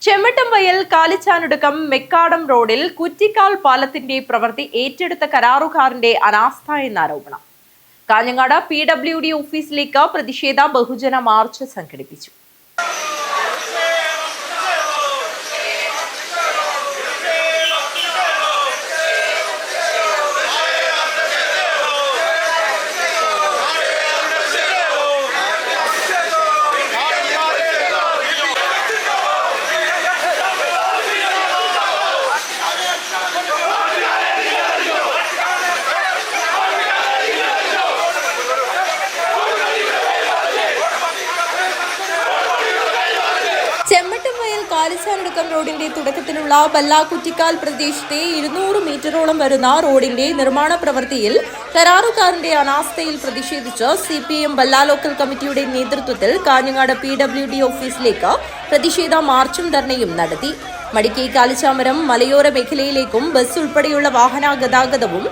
Chemmattamvayal Kalichanadukkam macadam റോഡിൽ കുറ്റിക്കാൽ പാലത്തിന്റെ പ്രവൃത്തി ഏറ്റെടുത്ത കരാറുകാരന്റെ അനാസ്ഥ എന്ന ആരോപണം. കാഞ്ഞങ്ങാട് PWD ഓഫീസിലേക്ക് പ്രതിഷേധ ബഹുജന മാർച്ച് സംഘടിപ്പിച്ചു. ചെമ്മട്ടംവയൽ കാലിച്ചാനടുക്കം റോഡിന്റെ തുടക്കത്തിലുള്ള ബല്ലാക്കുറ്റിക്കാൽ പ്രദേശത്തെ 200 മീറ്ററോളം വരുന്ന റോഡിന്റെ നിർമ്മാണ പ്രവൃത്തിയിൽ കരാറുകാരന്റെ അനാസ്ഥയിൽ പ്രതിഷേധിച്ച് CPM ബല്ല ലോക്കൽ കമ്മിറ്റിയുടെ നേതൃത്വത്തിൽ കാഞ്ഞങ്ങാട് PWD ഓഫീസിലേക്ക് പ്രതിഷേധ മാർച്ചും ധർണയും നടത്തി. മടിക്കൈ കാലിച്ചാമരം മലയോര മേഖലയിലേക്കും ബസ് ഉൾപ്പെടെയുള്ള വാഹന ഗതാഗതവും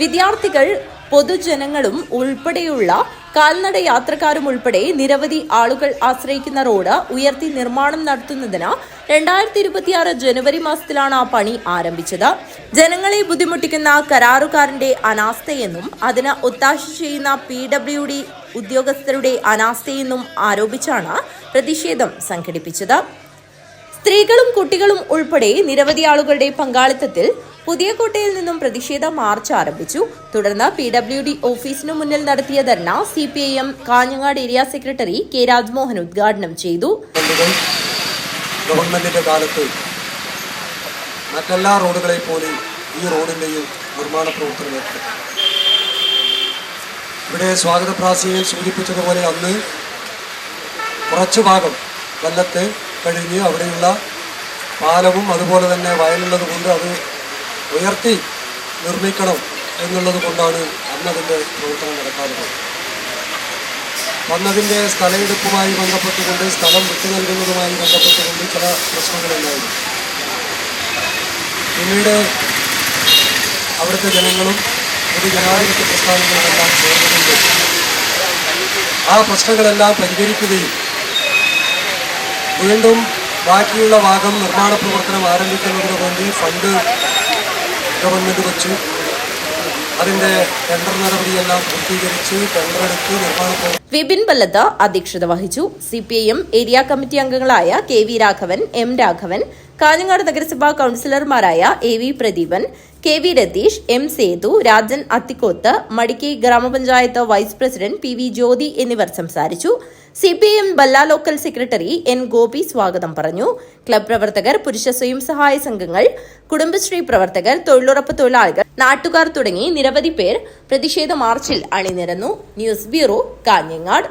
വിദ്യാർത്ഥികൾ പൊതുജനങ്ങളും ഉൾപ്പെടെയുള്ള കാൽനട യാത്രക്കാരും ഉൾപ്പെടെ നിരവധി ആളുകൾ ആശ്രയിക്കുന്ന റോഡ് ഉയർത്തി നിർമ്മാണം നടത്തുന്നതിന് 2026 ജനുവരി മാസത്തിലാണ് ആ പണി ആരംഭിച്ചത്. ജനങ്ങളെ ബുദ്ധിമുട്ടിക്കുന്ന കരാറുകാരന്റെ അനാസ്ഥയെന്നും അതിന് ഒത്താശ ചെയ്യുന്ന PWD ഉദ്യോഗസ്ഥരുടെ അനാസ്ഥയെന്നും ആരോപിച്ചാണ് പ്രതിഷേധം സംഘടിപ്പിച്ചത്. സ്ത്രീകളും കുട്ടികളും ഉൾപ്പെടെ നിരവധി ആളുകളുടെ പങ്കാളിത്തത്തിൽ പുതിയകോട്ടയിൽ നിന്നും പ്രതിഷേധ മാർച്ച് ആരംഭിച്ചു. തുടർന്ന് PWD ഓഫീസിനു മുന്നിൽ നടത്തിയ ധർണ CPIM Kanhangad area secretary K. Rajmohan ഉദ്ഘാടനം ചെയ്തു. ഗവൺമെന്റിന്റെ കാലത്ത് മറ്റെല്ലാ റോഡുകളെ പോലെ ഈ റോഡിന്റെയും നിർമ്മാണ പ്രവർത്തനം ഏർപ്പെട്ടു. ഇവിടെ സ്വാഗത പ്രാസംഗികൻ സൂചിപ്പിച്ചതുപോലെ അന്ന് കുറച്ചു ഭാഗം കൊല്ലത്ത് കഴിഞ്ഞ് അവിടെയുള്ള പാലവും അതുപോലെ തന്നെ വയലുള്ളത് കൊണ്ട് അത് ഉയർത്തി നിർമ്മിക്കണം എന്നുള്ളത് കൊണ്ടാണ് അന്നതിൻ്റെ പ്രവർത്തനം നടക്കാറുള്ളത്. അന്നതിൻ്റെ സ്ഥലമെടുപ്പുമായി ബന്ധപ്പെട്ടുകൊണ്ട് സ്ഥലം വിട്ടു നൽകുന്നതുമായി ബന്ധപ്പെട്ടുകൊണ്ട് ചില പ്രശ്നങ്ങളുണ്ടായിരുന്നു. പിന്നീട് അവിടുത്തെ ജനങ്ങളും പൊതുജനാധിപത്യ പ്രസ്ഥാനങ്ങളുമെല്ലാം ചേർന്നുകൊണ്ട് ആ പ്രശ്നങ്ങളെല്ലാം പരിഹരിക്കുകയും വീണ്ടും ബാക്കിയുള്ള ഭാഗം നിർമ്മാണ പ്രവർത്തനം ആരംഭിക്കുന്നതിന് വേണ്ടി ഫണ്ട് ഗവൺമെന്റ് വെച്ചു. അതിന്റെ ടെൻഡർ നടപടിയെല്ലാം പൂർത്തീകരിച്ച് ടെൻഡർ എടുത്ത് നിർമ്മാണ വിപിൻ ബല്ലത്ത് അധ്യക്ഷത വഹിച്ചു. CPIM ഏരിയ കമ്മിറ്റി അംഗങ്ങളായ KV രാഘവൻ, M രാഘവൻ, കാഞ്ഞങ്ങാട് നഗരസഭാ കൌൺസിലർമാരായ AV Pradeepan, KV Ratheesh, M Sethu, Rajan Athikkoth, Madikkai ഗ്രാമപഞ്ചായത്ത് വൈസ് പ്രസിഡന്റ് PV ജ്യോതി എന്നിവർ സംസാരിച്ചു. CPIM Balla local secretary N Gopi സ്വാഗതം പറഞ്ഞു. ക്ലബ് പ്രവർത്തകർ, പുരുഷ സ്വയം സഹായ സംഘങ്ങൾ, കുടുംബശ്രീ പ്രവർത്തകർ, തൊഴിലുറപ്പ് തൊഴിലാളികൾ, നാട്ടുകാർ തുടങ്ങി നിരവധി പേർ പ്രതിഷേധ മാർച്ചിൽ അണിനിരന്നു. News bureau, Kanhangad.